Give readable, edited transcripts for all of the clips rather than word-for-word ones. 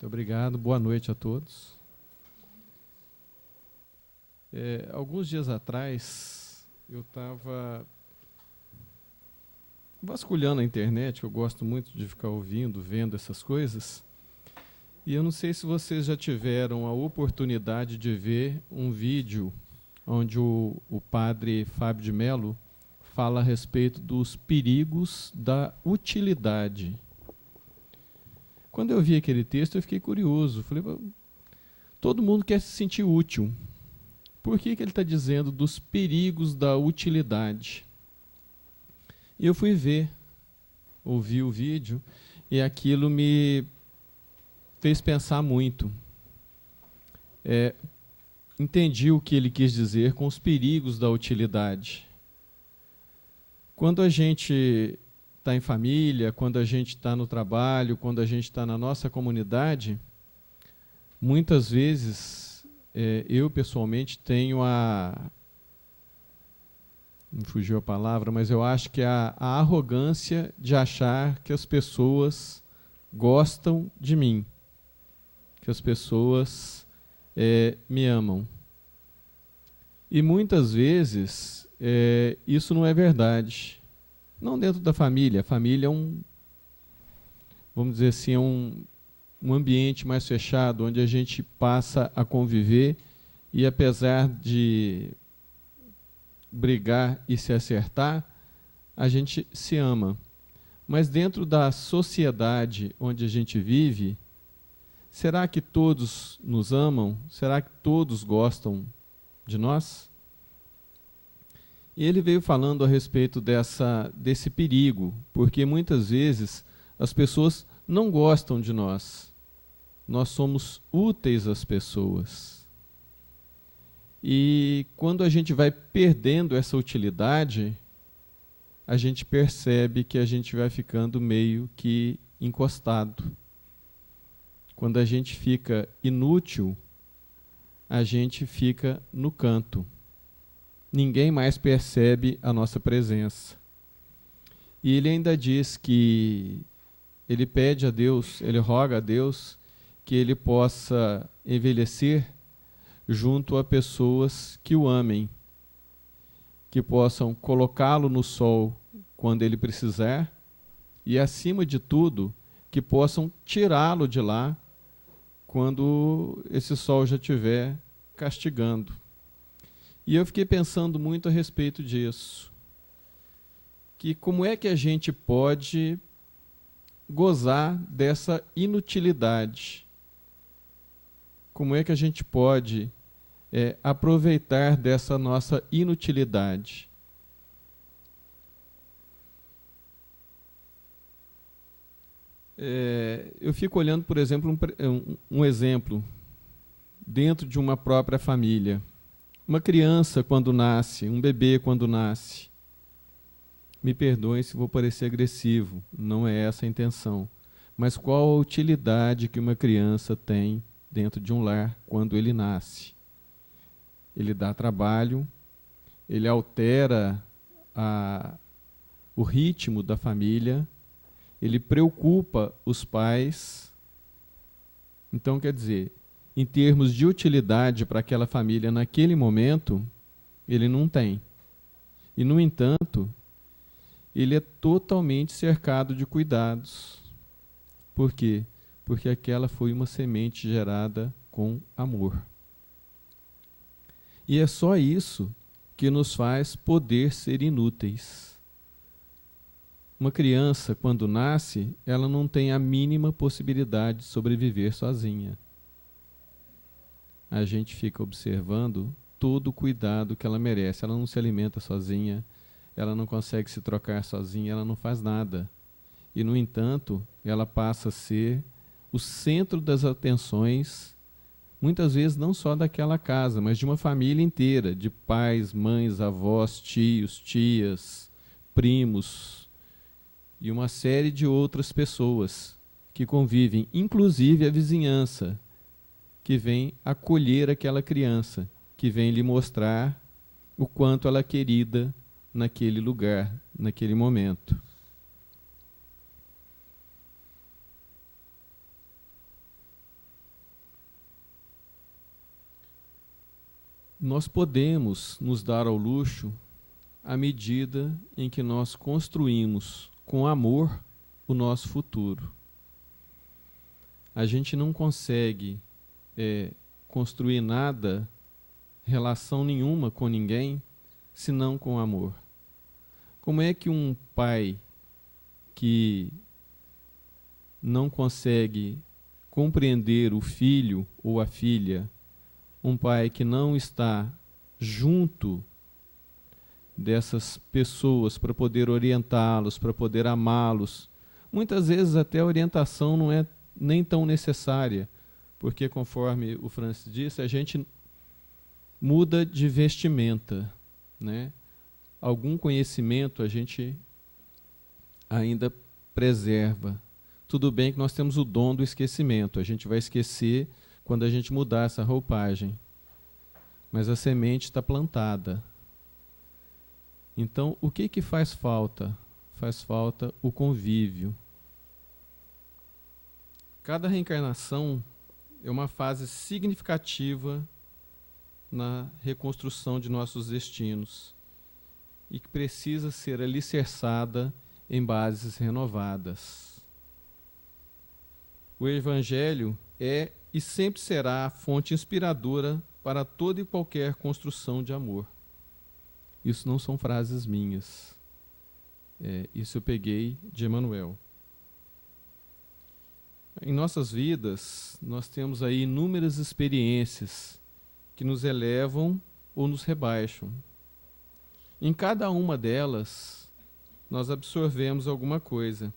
Muito obrigado, boa noite a todos. Alguns dias atrás, eu estava vasculhando a internet, eu gosto muito de ficar ouvindo, vendo essas coisas, e eu não sei se vocês já tiveram a oportunidade de ver um vídeo onde o padre Fábio de Mello fala a respeito dos perigos da utilidade. Quando eu vi aquele texto, eu fiquei curioso. Falei, todo mundo quer se sentir útil. Por que ele está dizendo dos perigos da utilidade? E eu fui ver, ouvi o vídeo, e aquilo me fez pensar muito. Entendi o que ele quis dizer com os perigos da utilidade. Quando a gente está em família, quando a gente está no trabalho, quando a gente está na nossa comunidade, muitas vezes eu pessoalmente tenho não fugiu a palavra, mas eu acho que a arrogância de achar que as pessoas gostam de mim, que as pessoas me amam. E muitas vezes isso não é verdade. Não dentro da família. A família é vamos dizer assim, um ambiente mais fechado, onde a gente passa a conviver e, apesar de brigar e se acertar, a gente se ama. Mas dentro da sociedade onde a gente vive, será que todos nos amam? Será que todos gostam de nós? E ele veio falando a respeito desse perigo, porque muitas vezes as pessoas não gostam de nós. Nós somos úteis às pessoas. E quando a gente vai perdendo essa utilidade, a gente percebe que a gente vai ficando meio que encostado. Quando a gente fica inútil, a gente fica no canto. Ninguém mais percebe a nossa presença. E ele ainda diz que ele pede a Deus, ele roga a Deus que ele possa envelhecer junto a pessoas que o amem, que possam colocá-lo no sol quando ele precisar e, acima de tudo, que possam tirá-lo de lá quando esse sol já estiver castigando. E eu fiquei pensando muito a respeito disso. Que como é que a gente pode gozar dessa inutilidade? Como é que a gente pode aproveitar dessa nossa inutilidade? Eu fico olhando, por exemplo, um exemplo dentro de uma própria família. Uma criança quando nasce, um bebê quando nasce. Me perdoem se vou parecer agressivo, não é essa a intenção. Mas qual a utilidade que uma criança tem dentro de um lar quando ele nasce? Ele dá trabalho, ele altera o ritmo da família, ele preocupa os pais. Então, quer dizer, em termos de utilidade para aquela família naquele momento, ele não tem. E, no entanto, ele é totalmente cercado de cuidados. Por quê? Porque aquela foi uma semente gerada com amor. E é só isso que nos faz poder ser inúteis. Uma criança, quando nasce, ela não tem a mínima possibilidade de sobreviver sozinha. A gente fica observando todo o cuidado que ela merece. Ela não se alimenta sozinha, ela não consegue se trocar sozinha, ela não faz nada. E, no entanto, ela passa a ser o centro das atenções, muitas vezes não só daquela casa, mas de uma família inteira, de pais, mães, avós, tios, tias, primos e uma série de outras pessoas que convivem, inclusive a vizinhança, que vem acolher aquela criança, que vem lhe mostrar o quanto ela é querida naquele lugar, naquele momento. nós podemos nos dar ao luxo à medida em que nós construímos com amor o nosso futuro. A gente não consegue construir nada, relação nenhuma com ninguém, senão com amor. Como é que um pai que não consegue compreender o filho ou a filha, um pai que não está junto dessas pessoas para poder orientá-los, para poder amá-los, muitas vezes até a orientação não é nem tão necessária, porque conforme o Francis disse, a gente muda de vestimenta, né? Algum conhecimento a gente ainda preserva. Tudo bem que nós temos o dom do esquecimento, a gente vai esquecer quando a gente mudar essa roupagem. Mas a semente está plantada. Então, o que faz falta? Faz falta o convívio. Cada reencarnação é uma fase significativa na reconstrução de nossos destinos e que precisa ser alicerçada em bases renovadas. O Evangelho é e sempre será a fonte inspiradora para toda e qualquer construção de amor. Isso não são frases minhas. Isso eu peguei de Emmanuel. Em nossas vidas, nós temos aí inúmeras experiências que nos elevam ou nos rebaixam. Em cada uma delas, nós absorvemos alguma coisa.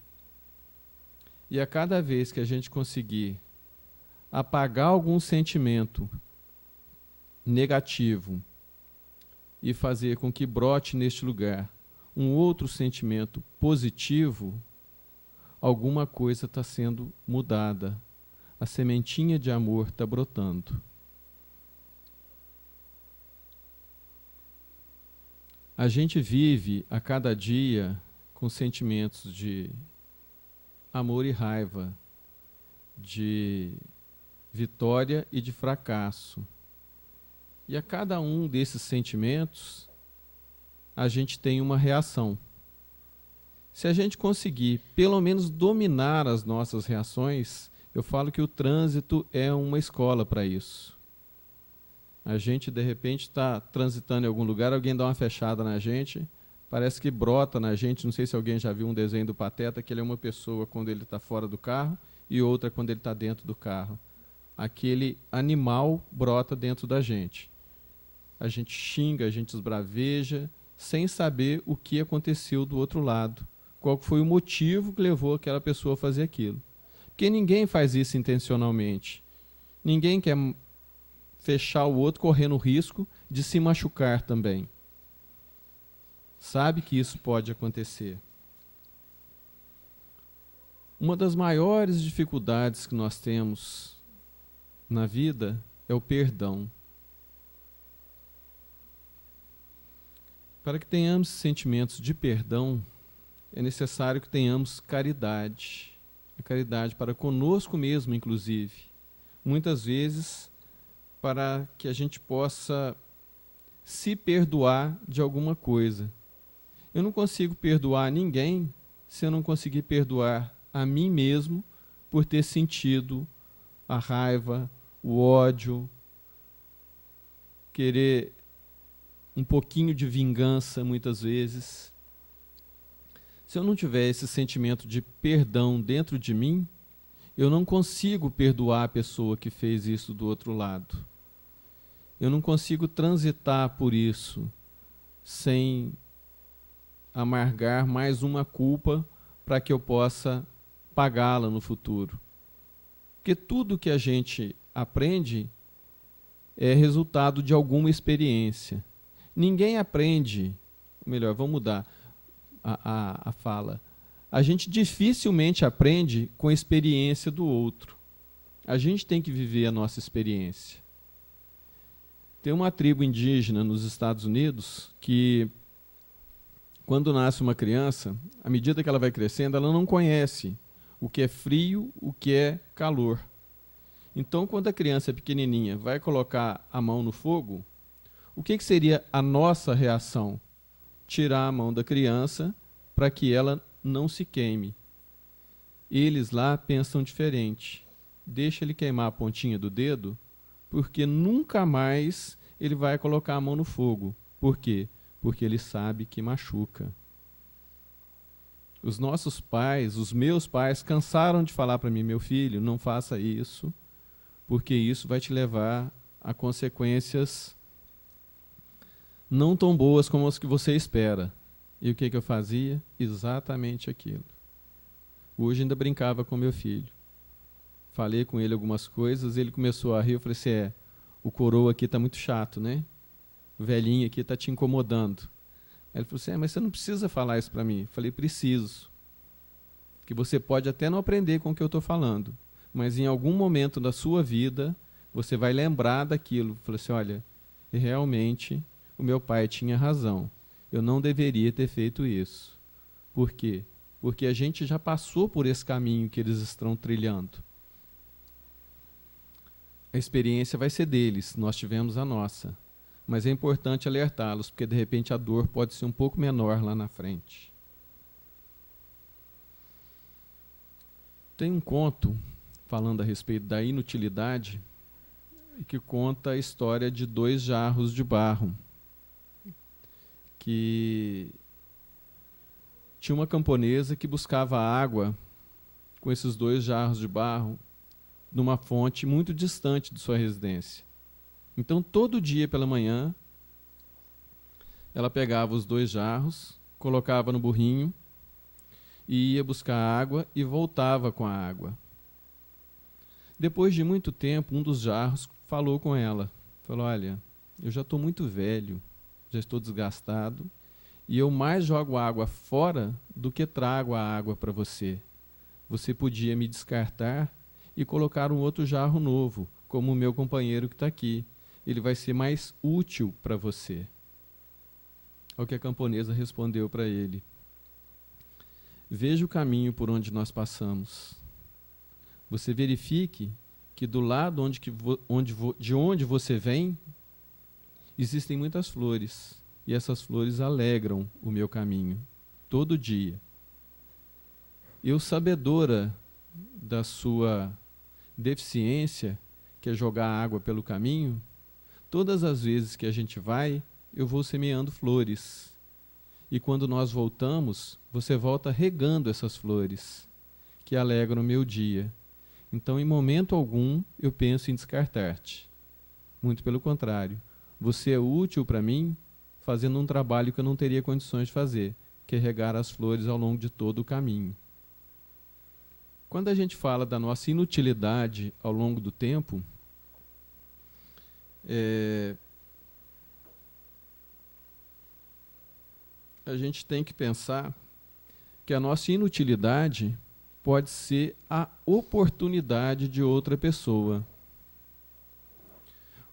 E a cada vez que a gente conseguir apagar algum sentimento negativo e fazer com que brote neste lugar um outro sentimento positivo, alguma coisa está sendo mudada. A sementinha de amor está brotando. A gente vive a cada dia com sentimentos de amor e raiva, de vitória e de fracasso. E a cada um desses sentimentos, a gente tem uma reação. Se a gente conseguir, pelo menos, dominar as nossas reações, eu falo que o trânsito é uma escola para isso. A gente, de repente, está transitando em algum lugar, alguém dá uma fechada na gente, parece que brota na gente, não sei se alguém já viu um desenho do Pateta, que ele é uma pessoa quando ele está fora do carro e outra quando ele está dentro do carro. Aquele animal brota dentro da gente. A gente xinga, a gente esbraveja, sem saber o que aconteceu do outro lado. Qual foi o motivo que levou aquela pessoa a fazer aquilo. Porque ninguém faz isso intencionalmente. Ninguém quer fechar o outro correndo o risco de se machucar também. Sabe que isso pode acontecer. Uma das maiores dificuldades que nós temos na vida é o perdão. Para que tenhamos sentimentos de perdão, é necessário que tenhamos caridade. A caridade para conosco mesmo, inclusive. Muitas vezes, para que a gente possa se perdoar de alguma coisa. Eu não consigo perdoar ninguém se eu não conseguir perdoar a mim mesmo por ter sentido a raiva, o ódio, querer um pouquinho de vingança muitas vezes. Se eu não tiver esse sentimento de perdão dentro de mim, eu não consigo perdoar a pessoa que fez isso do outro lado. Eu não consigo transitar por isso sem amargar mais uma culpa para que eu possa pagá-la no futuro. Porque tudo que a gente aprende é resultado de alguma experiência. Ninguém aprende, melhor, vamos mudar a fala. A gente dificilmente aprende com a experiência do outro. A gente tem que viver a nossa experiência. Tem uma tribo indígena nos Estados Unidos que, quando nasce uma criança, à medida que ela vai crescendo, ela não conhece o que é frio, o que é calor. Então, quando a criança é pequenininha vai colocar a mão no fogo, O que seria a nossa reação? Tirar a mão da criança para que ela não se queime. Eles lá pensam diferente. Deixa ele queimar a pontinha do dedo, porque nunca mais ele vai colocar a mão no fogo. Por quê? Porque ele sabe que machuca. Os nossos pais, os meus pais, cansaram de falar para mim: meu filho, não faça isso, porque isso vai te levar a consequências não tão boas como as que você espera. E o que eu fazia? Exatamente aquilo. Hoje ainda brincava com meu filho. Falei com ele algumas coisas, ele começou a rir, eu falei assim, o coroa aqui está muito chato, né? O velhinho aqui está te incomodando. Aí ele falou assim, mas você não precisa falar isso para mim. Eu falei, preciso. Que você pode até não aprender com o que eu estou falando, mas em algum momento da sua vida, você vai lembrar daquilo. Eu falei assim, olha, realmente o meu pai tinha razão. Eu não deveria ter feito isso. Por quê? Porque a gente já passou por esse caminho que eles estão trilhando. A experiência vai ser deles, nós tivemos a nossa. Mas é importante alertá-los, porque de repente a dor pode ser um pouco menor lá na frente. Tem um conto falando a respeito da inutilidade, que conta a história de 2 jarros de barro, que tinha uma camponesa que buscava água com esses 2 jarros de barro numa fonte muito distante de sua residência. Então, todo dia pela manhã, ela pegava os 2 jarros, colocava no burrinho, e ia buscar água e voltava com a água. Depois de muito tempo, um dos jarros falou com ela. Falou, olha, eu já estou muito velho, já estou desgastado, e eu mais jogo água fora do que trago a água para você. Você podia me descartar e colocar um outro jarro novo, como o meu companheiro que está aqui. Ele vai ser mais útil para você. Ao que a camponesa respondeu para ele. Veja o caminho por onde nós passamos. Você verifique que do lado de onde você vem, existem muitas flores. E essas flores alegram o meu caminho, todo dia. Eu, sabedora da sua deficiência, que é jogar água pelo caminho, todas as vezes que a gente vai, eu vou semeando flores. E quando nós voltamos, você volta regando essas flores, que alegram o meu dia. Então, em momento algum, eu penso em descartar-te. Muito pelo contrário. Você é útil para mim, fazendo um trabalho que eu não teria condições de fazer, que é regar as flores ao longo de todo o caminho. Quando a gente fala da nossa inutilidade ao longo do tempo, a gente tem que pensar que a nossa inutilidade pode ser a oportunidade de outra pessoa.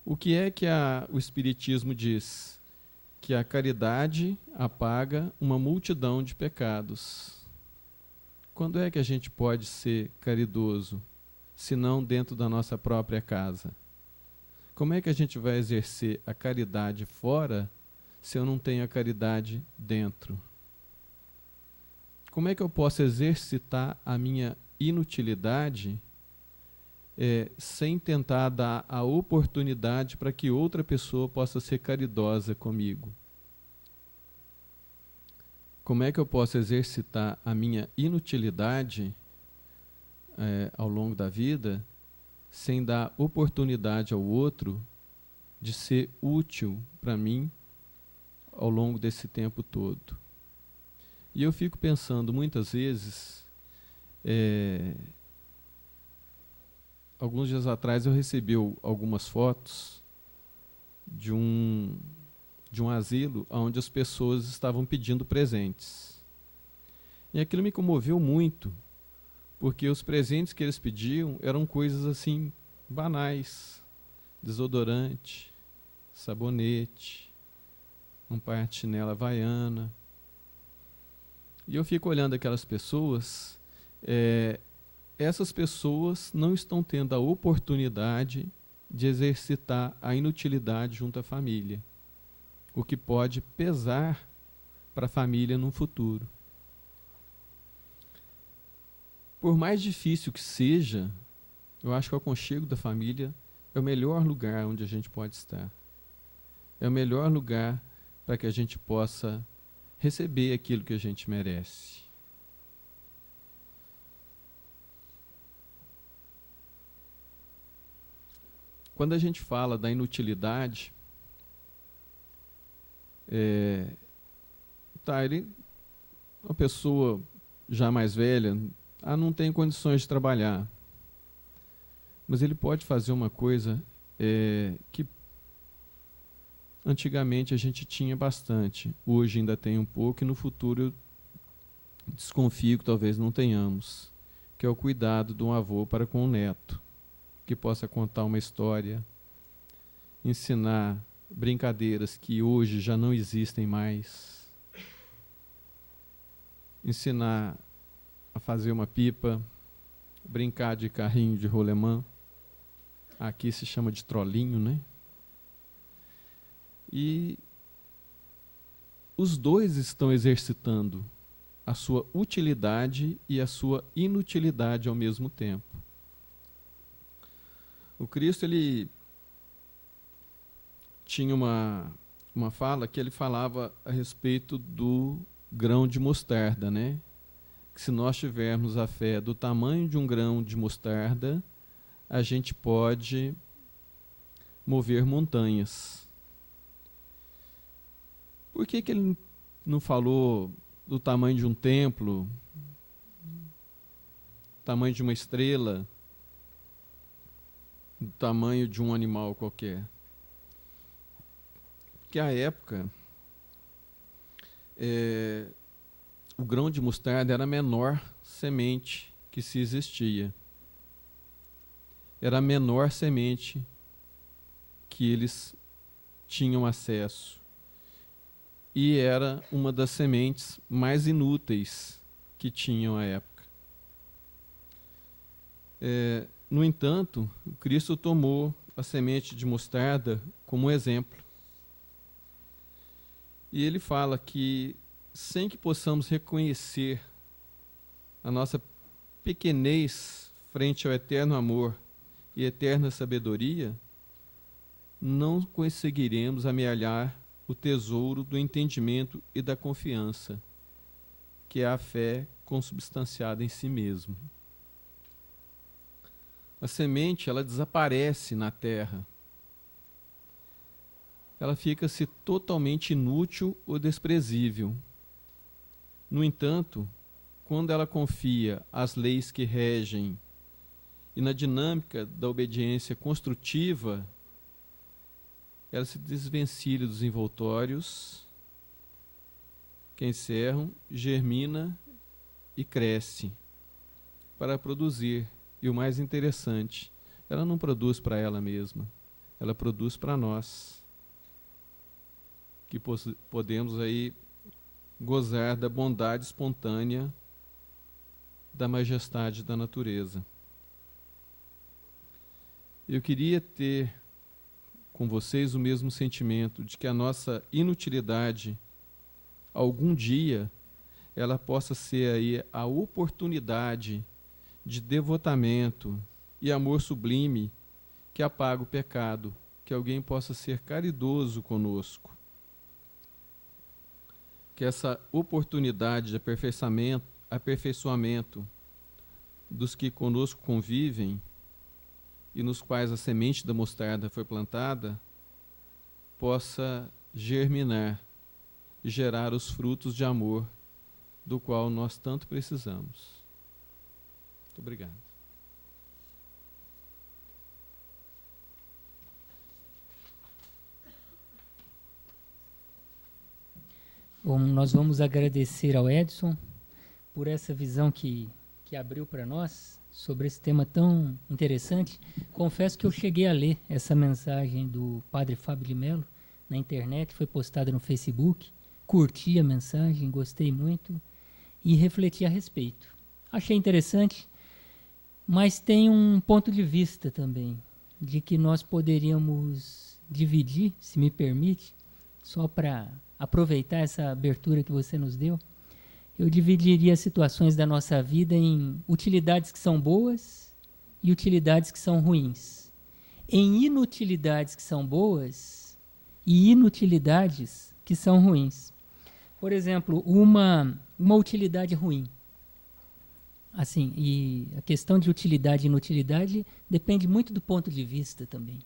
O que é que o Espiritismo diz? Que a caridade apaga uma multidão de pecados. Quando é que a gente pode ser caridoso, se não dentro da nossa própria casa? Como é que a gente vai exercer a caridade fora, se eu não tenho a caridade dentro? Como é que eu posso exercitar a minha inutilidade sem tentar dar a oportunidade para que outra pessoa possa ser caridosa comigo? Como é que eu posso exercitar a minha inutilidade ao longo da vida sem dar oportunidade ao outro de ser útil para mim ao longo desse tempo todo? E eu fico pensando muitas vezes, alguns dias atrás eu recebi algumas fotos de um asilo onde as pessoas estavam pedindo presentes. E aquilo me comoveu muito, porque os presentes que eles pediam eram coisas assim banais: desodorante, sabonete, um par de chinela havaiana. E eu fico olhando aquelas pessoas, essas pessoas não estão tendo a oportunidade de exercitar a inutilidade junto à família. o que pode pesar para a família no futuro. Por mais difícil que seja, eu acho que o aconchego da família é o melhor lugar onde a gente pode estar. É o melhor lugar para que a gente possa receber aquilo que a gente merece. Quando a gente fala da inutilidade, uma pessoa já mais velha, não tem condições de trabalhar, mas ele pode fazer uma coisa que antigamente a gente tinha bastante, hoje ainda tem um pouco e no futuro eu desconfio que talvez não tenhamos, que é o cuidado de um avô para com o neto, que possa contar uma história, ensinar brincadeiras que hoje já não existem mais, ensinar a fazer uma pipa, brincar de carrinho de rolemã, aqui se chama de trolinho, né? E os dois estão exercitando a sua utilidade e a sua inutilidade ao mesmo tempo. O Cristo, ele tinha uma fala que ele falava a respeito do grão de mostarda, né? Que se nós tivermos a fé do tamanho de um grão de mostarda, a gente pode mover montanhas. Por que ele não falou do tamanho de um templo, tamanho de uma estrela, do tamanho de um animal qualquer? Porque à época, o grão de mostarda era a menor semente que se existia. Era a menor semente que eles tinham acesso. E era uma das sementes mais inúteis que tinham à época. No entanto, o Cristo tomou a semente de mostarda como exemplo. E ele fala que, sem que possamos reconhecer a nossa pequenez frente ao eterno amor e eterna sabedoria, não conseguiremos amealhar o tesouro do entendimento e da confiança, que é a fé consubstanciada em si mesmo. A semente, ela desaparece na terra. Ela fica-se totalmente inútil ou desprezível. No entanto, quando ela confia às leis que regem e na dinâmica da obediência construtiva, ela se desvencilha dos envoltórios que encerram, germina e cresce para produzir. E o mais interessante, ela não produz para ela mesma, ela produz para nós, que podemos aí gozar da bondade espontânea da majestade da natureza. Eu queria ter com vocês o mesmo sentimento de que a nossa inutilidade, algum dia, ela possa ser aí a oportunidade de devotamento e amor sublime que apaga o pecado, que alguém possa ser caridoso conosco. Que essa oportunidade de aperfeiçoamento dos que conosco convivem e nos quais a semente da mostarda foi plantada, possa germinar e gerar os frutos de amor do qual nós tanto precisamos. Muito obrigado. Bom, nós vamos agradecer ao Edson por essa visão que abriu para nós sobre esse tema tão interessante. Confesso que eu cheguei a ler essa mensagem do Padre Fábio de Mello na internet, foi postada no Facebook, curti a mensagem, gostei muito e refleti a respeito. Achei interessante, mas tem um ponto de vista também, de que nós poderíamos dividir, se me permite, só para aproveitar essa abertura que você nos deu, eu dividiria as situações da nossa vida em utilidades que são boas e utilidades que são ruins. Em inutilidades que são boas e inutilidades que são ruins. Por exemplo, uma utilidade ruim. Assim, e a questão de utilidade e inutilidade depende muito do ponto de vista também.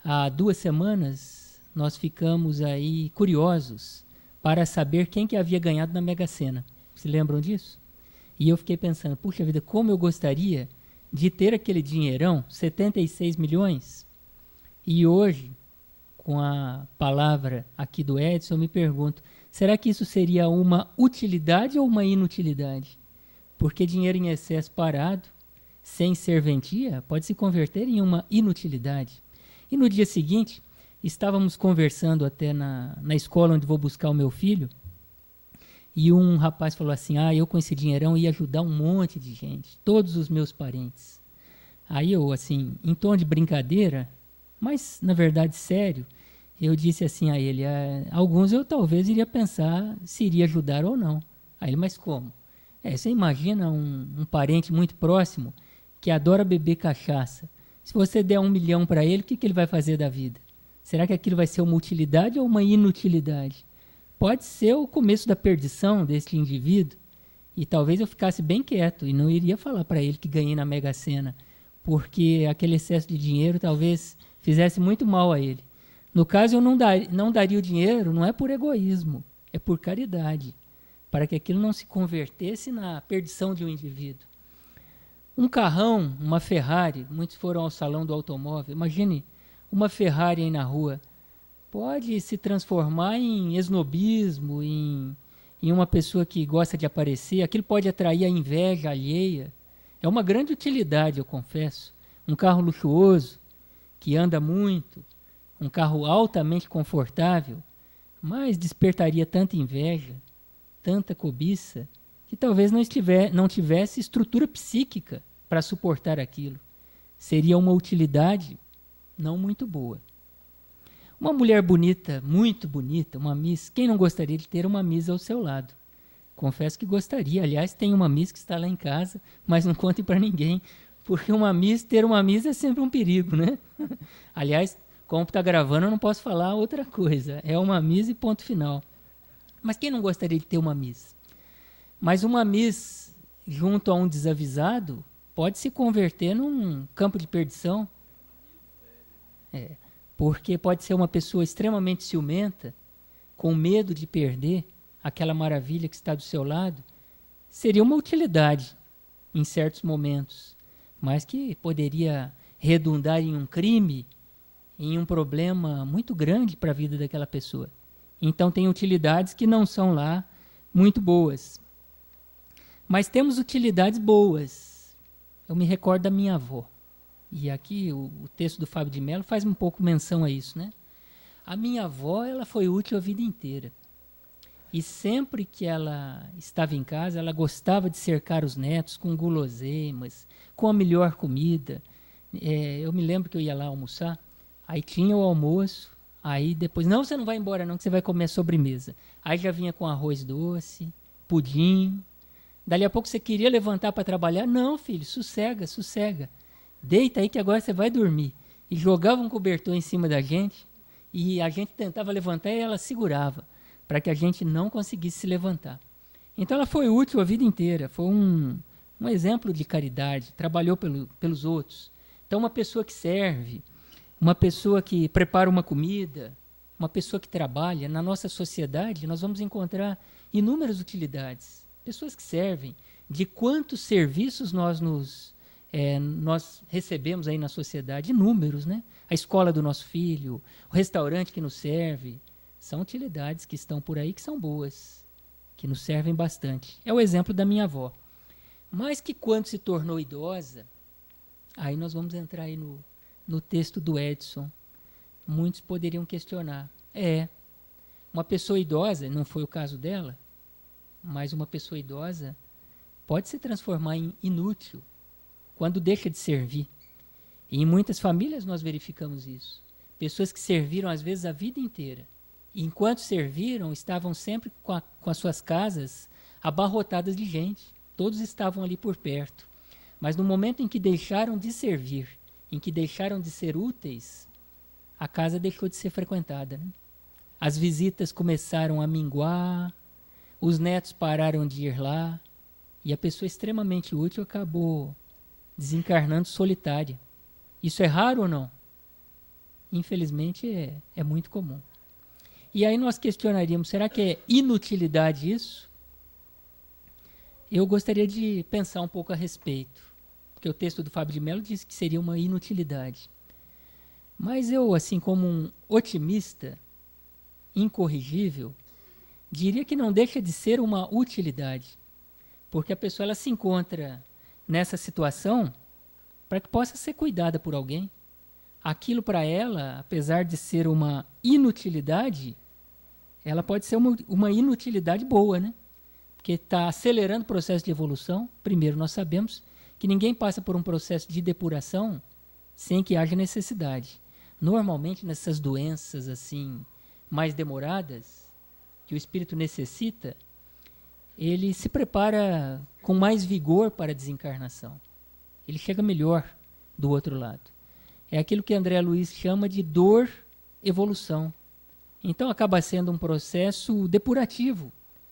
Há 2 semanas nós ficamos aí curiosos para saber quem que havia ganhado na Mega Sena. Se lembram disso? E eu fiquei pensando, puxa vida, como eu gostaria de ter aquele dinheirão, 76 milhões. E hoje, com a palavra aqui do Edson, eu me pergunto, será que isso seria uma utilidade ou uma inutilidade? Porque dinheiro em excesso parado, sem serventia, pode se converter em uma inutilidade. E no dia seguinte, estávamos conversando até na escola onde vou buscar o meu filho, e um rapaz falou assim, eu com esse dinheirão ia ajudar um monte de gente, todos os meus parentes. Aí eu, assim, em tom de brincadeira, mas na verdade sério, eu disse assim a ele, alguns eu talvez iria pensar se iria ajudar ou não. Aí ele, mas como? Você imagina um parente muito próximo que adora beber cachaça. Se você der 1 milhão para ele, o que ele vai fazer da vida? Será que aquilo vai ser uma utilidade ou uma inutilidade? Pode ser o começo da perdição desse indivíduo, e talvez eu ficasse bem quieto e não iria falar para ele que ganhei na Mega Sena, porque aquele excesso de dinheiro talvez fizesse muito mal a ele. No caso, eu não daria o dinheiro, não é por egoísmo, é por caridade, para que aquilo não se convertesse na perdição de um indivíduo. Um carrão, uma Ferrari, muitos foram ao salão do automóvel, imagine uma Ferrari aí na rua, pode se transformar em esnobismo, em uma pessoa que gosta de aparecer, aquilo pode atrair a inveja alheia. É uma grande utilidade, eu confesso. Um carro luxuoso, que anda muito, um carro altamente confortável, mas despertaria tanta inveja, tanta cobiça, que talvez não tivesse estrutura psíquica para suportar aquilo. Seria uma utilidade não muito boa. Uma mulher bonita, muito bonita, uma Miss, quem não gostaria de ter uma Miss ao seu lado? Confesso que gostaria. Aliás, tem uma Miss que está lá em casa, mas não contem para ninguém, porque ter uma Miss é sempre um perigo, né? Aliás, como está gravando, eu não posso falar outra coisa. É uma Miss e ponto final. Mas quem não gostaria de ter uma Miss? Mas uma Miss junto a um desavisado pode se converter num campo de perdição. Porque pode ser uma pessoa extremamente ciumenta, com medo de perder aquela maravilha que está do seu lado. Seria uma utilidade em certos momentos, mas que poderia redundar em um crime, em um problema muito grande para a vida daquela pessoa. Então tem utilidades que não são lá muito boas. Mas temos utilidades boas. Eu me recordo da minha avó. E aqui o texto do Fábio de Mello faz um pouco menção a isso, né? A minha avó, ela foi útil a vida inteira. E sempre que ela estava em casa, ela gostava de cercar os netos com guloseimas, com a melhor comida. Eu me lembro que eu ia lá almoçar, aí tinha o almoço, aí depois, não, você não vai embora não, que você vai comer a sobremesa. Aí já vinha com arroz doce, pudim. Dali a pouco você queria levantar para trabalhar, não, filho, sossega, sossega. Deita aí que agora você vai dormir. E jogava um cobertor em cima da gente, e a gente tentava levantar e ela segurava, para que a gente não conseguisse se levantar. Então ela foi útil a vida inteira, foi um exemplo de caridade, trabalhou pelos outros. Então uma pessoa que serve, uma pessoa que prepara uma comida, uma pessoa que trabalha, na nossa sociedade nós vamos encontrar inúmeras utilidades. Pessoas que servem, de quantos serviços nós recebemos aí na sociedade, inúmeros, né? A escola do nosso filho, o restaurante que nos serve, são utilidades que estão por aí que são boas, que nos servem bastante. É o exemplo da minha avó. Mas que quando se tornou idosa, aí nós vamos entrar aí no texto do Edson. Muitos poderiam questionar. Uma pessoa idosa, não foi o caso dela, mas uma pessoa idosa pode se transformar em inútil quando deixa de servir. E em muitas famílias nós verificamos isso. Pessoas que serviram às vezes a vida inteira E enquanto serviram, estavam sempre com as suas casas abarrotadas de gente. Todos estavam ali por perto. Mas no momento em que deixaram de servir, em que deixaram de ser úteis, a casa deixou de ser frequentada, né? As visitas começaram a minguar, os netos pararam de ir lá, e a pessoa extremamente útil acabou desencarnando solitária. Isso é raro ou não? Infelizmente é muito comum. E aí nós questionaríamos, será que é inutilidade isso? Eu gostaria de pensar um pouco a respeito, porque o texto do Fábio de Mello diz que seria uma inutilidade. Mas eu, assim como um otimista incorrigível, diria que não deixa de ser uma utilidade, porque a pessoa ela se encontra nessa situação para que possa ser cuidada por alguém. Aquilo para ela, apesar de ser uma inutilidade, ela pode ser uma inutilidade boa, né? Porque está acelerando o processo de evolução. Primeiro, nós sabemos que ninguém passa por um processo de depuração sem que haja necessidade. Normalmente, nessas doenças assim mais demoradas, que o espírito necessita, ele se prepara com mais vigor para a desencarnação. Ele chega melhor do outro lado. É aquilo que André Luiz chama de dor-evolução. Então acaba sendo um processo depurativo,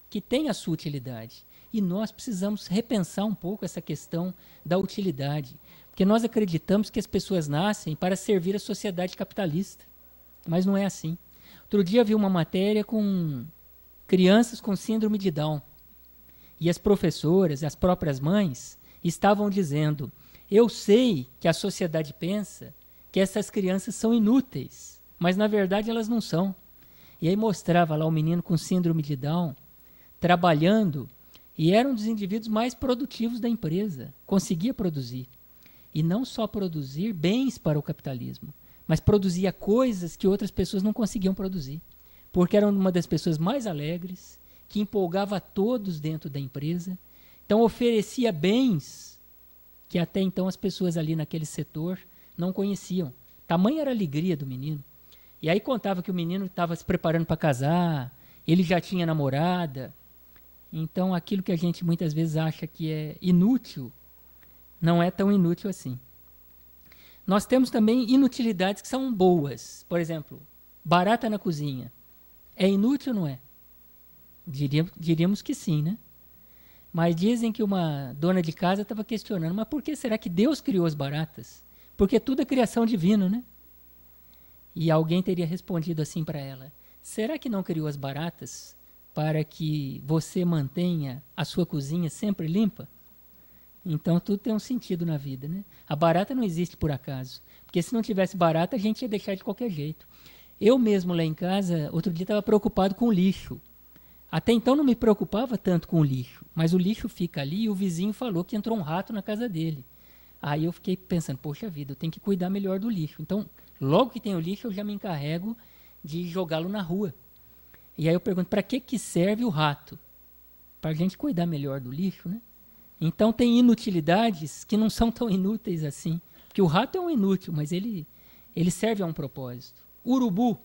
que tem a sua utilidade. E nós precisamos repensar um pouco essa questão da utilidade. Porque nós acreditamos que as pessoas nascem para servir a sociedade capitalista. Mas não é assim. Outro dia vi uma matéria com crianças com síndrome de Down. E as professoras, as próprias mães, estavam dizendo: eu sei que a sociedade pensa que essas crianças são inúteis, mas na verdade elas não são. E aí mostrava lá o menino com síndrome de Down trabalhando, e era um dos indivíduos mais produtivos da empresa, conseguia produzir. E não só produzir bens para o capitalismo, mas produzia coisas que outras pessoas não conseguiam produzir, porque era uma das pessoas mais alegres, que empolgava a todos dentro da empresa, então oferecia bens que até então as pessoas ali naquele setor não conheciam. Tamanha era a alegria do menino. E aí contava que o menino estava se preparando para casar, ele já tinha namorada. Então aquilo que a gente muitas vezes acha que é inútil, não é tão inútil assim. Nós temos também inutilidades que são boas. Por exemplo, barata na cozinha. É inútil ou não é? Diríamos que sim, né? Mas dizem que uma dona de casa estava questionando, mas por que será que Deus criou as baratas? Porque tudo é criação divina, né? E alguém teria respondido assim para ela: será que não criou as baratas para que você mantenha a sua cozinha sempre limpa? Então tudo tem um sentido na vida, né? A barata não existe por acaso, porque se não tivesse barata a gente ia deixar de qualquer jeito. Eu mesmo lá em casa, outro dia estava preocupado com o lixo. Até então não me preocupava tanto com o lixo, mas o lixo fica ali e o vizinho falou que entrou um rato na casa dele. Aí eu fiquei pensando, poxa vida, eu tenho que cuidar melhor do lixo. Então, logo que tem o lixo, eu já me encarrego de jogá-lo na rua. E aí eu pergunto, para que serve o rato? Para a gente cuidar melhor do lixo, né? Então tem inutilidades que não são tão inúteis assim. Porque o rato é um inútil, mas ele serve a um propósito. Urubu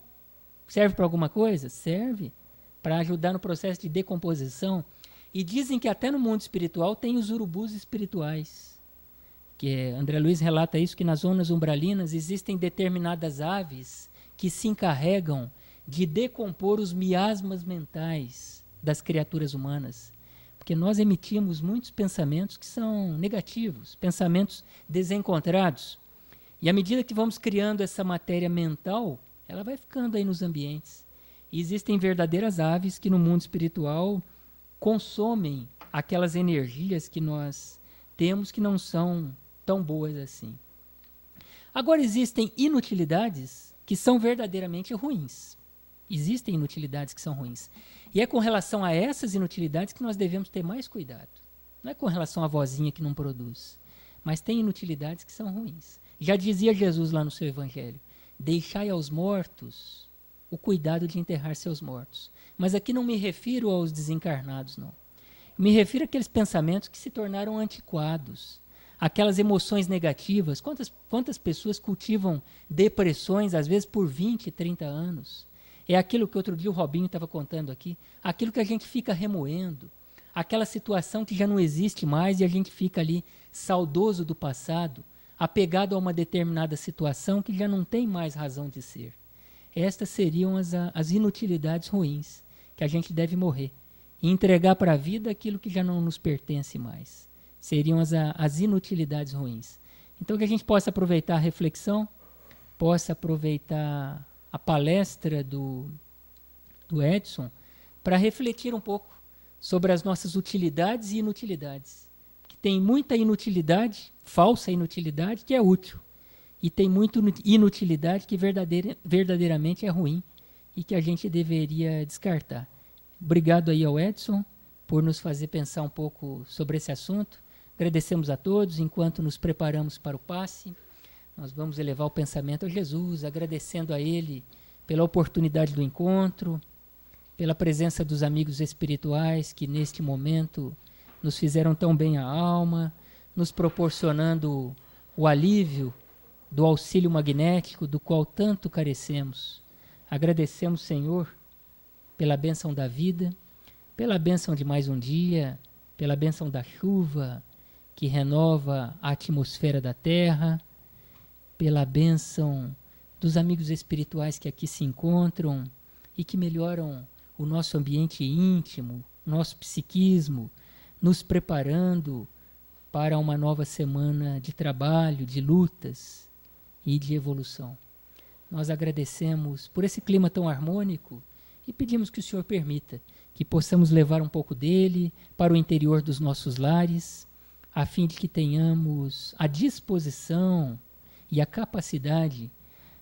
serve para alguma coisa? Serve para ajudar no processo de decomposição. E dizem que até no mundo espiritual tem os urubus espirituais. André Luiz relata isso, que nas zonas umbralinas existem determinadas aves que se encarregam de decompor os miasmas mentais das criaturas humanas. Porque nós emitimos muitos pensamentos que são negativos, pensamentos desencontrados. E à medida que vamos criando essa matéria mental, ela vai ficando aí nos ambientes. E existem verdadeiras aves que no mundo espiritual consomem aquelas energias que nós temos que não são tão boas assim. Agora existem inutilidades que são verdadeiramente ruins. Existem inutilidades que são ruins. E é com relação a essas inutilidades que nós devemos ter mais cuidado. Não é com relação à vozinha que não produz. Mas tem inutilidades que são ruins. Já dizia Jesus lá no seu evangelho: deixai aos mortos o cuidado de enterrar seus mortos. Mas aqui não me refiro aos desencarnados, não. Eu me refiro àqueles pensamentos que se tornaram antiquados. Aquelas emoções negativas. Quantas pessoas cultivam depressões, às vezes por 20, 30 anos? É aquilo que outro dia o Robinho estava contando aqui, aquilo que a gente fica remoendo, aquela situação que já não existe mais e a gente fica ali saudoso do passado, apegado a uma determinada situação que já não tem mais razão de ser. Estas seriam as inutilidades ruins, que a gente deve morrer e entregar para a vida aquilo que já não nos pertence mais. Seriam as inutilidades ruins. Então, que a gente possa aproveitar a reflexão, possa aproveitar a palestra do Edson para refletir um pouco sobre as nossas utilidades e inutilidades. Que tem muita inutilidade, falsa inutilidade, que é útil. E tem muita inutilidade que verdadeiramente é ruim e que a gente deveria descartar. Obrigado aí ao Edson por nos fazer pensar um pouco sobre esse assunto. Agradecemos a todos enquanto nos preparamos para o passe. Nós vamos elevar o pensamento a Jesus, agradecendo a Ele pela oportunidade do encontro, pela presença dos amigos espirituais que neste momento nos fizeram tão bem a alma, nos proporcionando o alívio do auxílio magnético do qual tanto carecemos. Agradecemos, Senhor, pela bênção da vida, pela bênção de mais um dia, pela bênção da chuva que renova a atmosfera da terra, pela bênção dos amigos espirituais que aqui se encontram e que melhoram o nosso ambiente íntimo, nosso psiquismo, nos preparando para uma nova semana de trabalho, de lutas e de evolução. Nós agradecemos por esse clima tão harmônico e pedimos que o Senhor permita que possamos levar um pouco dele para o interior dos nossos lares, a fim de que tenhamos a disposição e a capacidade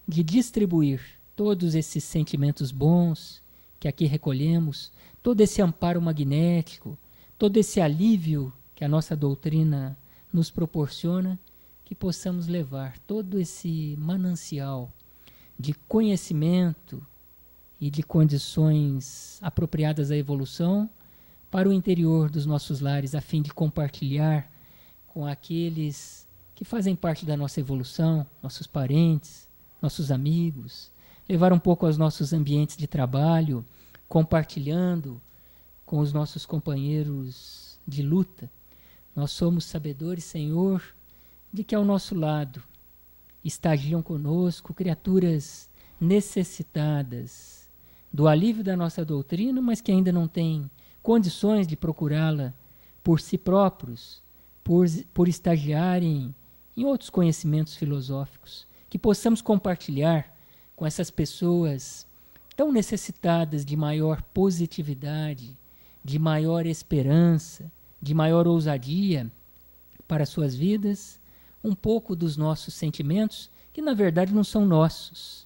de distribuir todos esses sentimentos bons que aqui recolhemos, todo esse amparo magnético, todo esse alívio que a nossa doutrina nos proporciona, que possamos levar todo esse manancial de conhecimento e de condições apropriadas à evolução para o interior dos nossos lares, a fim de compartilhar com aqueles que fazem parte da nossa evolução, nossos parentes, nossos amigos, levar um pouco aos nossos ambientes de trabalho, compartilhando com os nossos companheiros de luta. Nós somos sabedores, Senhor, de que ao nosso lado estagiam conosco criaturas necessitadas do alívio da nossa doutrina, mas que ainda não têm condições de procurá-la por si próprios, por estagiarem em outros conhecimentos filosóficos, que possamos compartilhar com essas pessoas tão necessitadas de maior positividade, de maior esperança, de maior ousadia para suas vidas, um pouco dos nossos sentimentos, que na verdade não são nossos.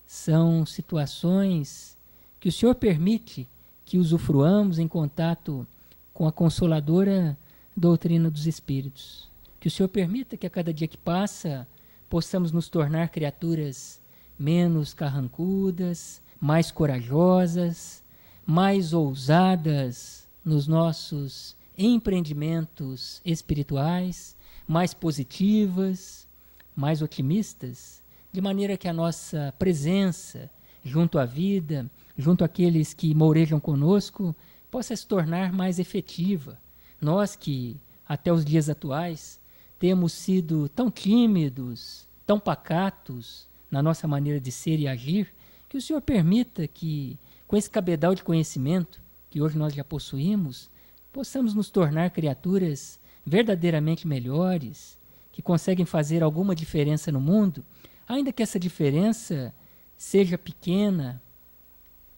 São situações que o Senhor permite que usufruamos em contato com a consoladora doutrina dos Espíritos. Que o Senhor permita que a cada dia que passa possamos nos tornar criaturas menos carrancudas, mais corajosas, mais ousadas nos nossos empreendimentos espirituais, mais positivas, mais otimistas, de maneira que a nossa presença junto à vida, junto àqueles que mourejam conosco, possa se tornar mais efetiva. Nós que, até os dias atuais, temos sido tão tímidos, tão pacatos na nossa maneira de ser e agir, que o Senhor permita que, com esse cabedal de conhecimento que hoje nós já possuímos, possamos nos tornar criaturas verdadeiramente melhores, que conseguem fazer alguma diferença no mundo, ainda que essa diferença seja pequena,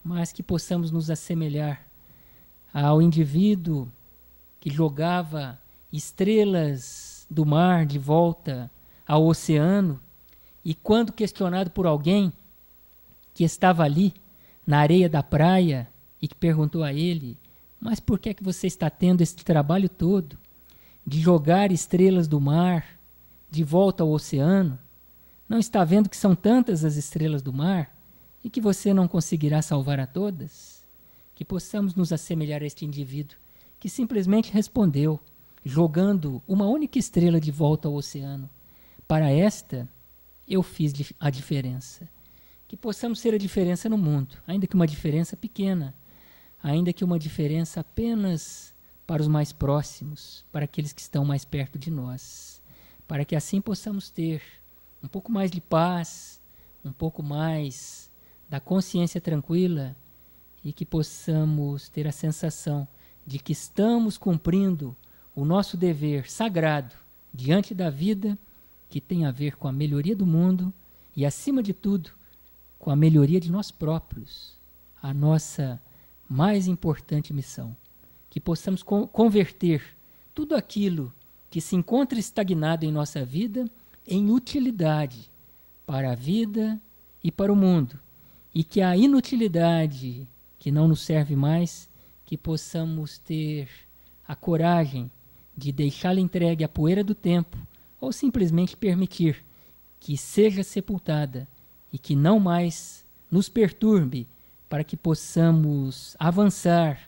mas que possamos nos assemelhar ao indivíduo que jogava estrelas do mar de volta ao oceano e, quando questionado por alguém que estava ali na areia da praia e que perguntou a ele: mas por que é que você está tendo esse trabalho todo de jogar estrelas do mar de volta ao oceano? Não está vendo que são tantas as estrelas do mar e que você não conseguirá salvar a todas? Que possamos nos assemelhar a este indivíduo que simplesmente respondeu, jogando uma única estrela de volta ao oceano: para esta eu fiz a diferença. que possamos ser a diferença no mundo, ainda que uma diferença pequena, ainda que uma diferença apenas para os mais próximos, para aqueles que estão mais perto de nós, para que assim possamos ter um pouco mais de paz, um pouco mais da consciência tranquila e que possamos ter a sensação de que estamos cumprindo o nosso dever sagrado diante da vida, que tem a ver com a melhoria do mundo e, acima de tudo, com a melhoria de nós próprios, a nossa mais importante missão. Que possamos converter tudo aquilo que se encontra estagnado em nossa vida em utilidade para a vida e para o mundo. E que a inutilidade que não nos serve mais, que possamos ter a coragem de deixá-la entregue à poeira do tempo ou simplesmente permitir que seja sepultada e que não mais nos perturbe, para que possamos avançar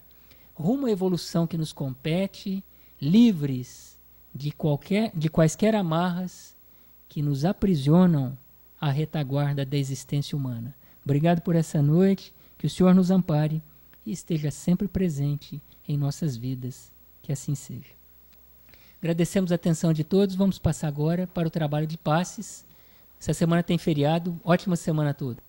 rumo à evolução que nos compete, livres de quaisquer amarras que nos aprisionam à retaguarda da existência humana. Obrigado por essa noite, que o Senhor nos ampare e esteja sempre presente em nossas vidas, que assim seja. Agradecemos a atenção de todos, vamos passar agora para o trabalho de passes. Essa semana tem feriado, ótima semana a todos.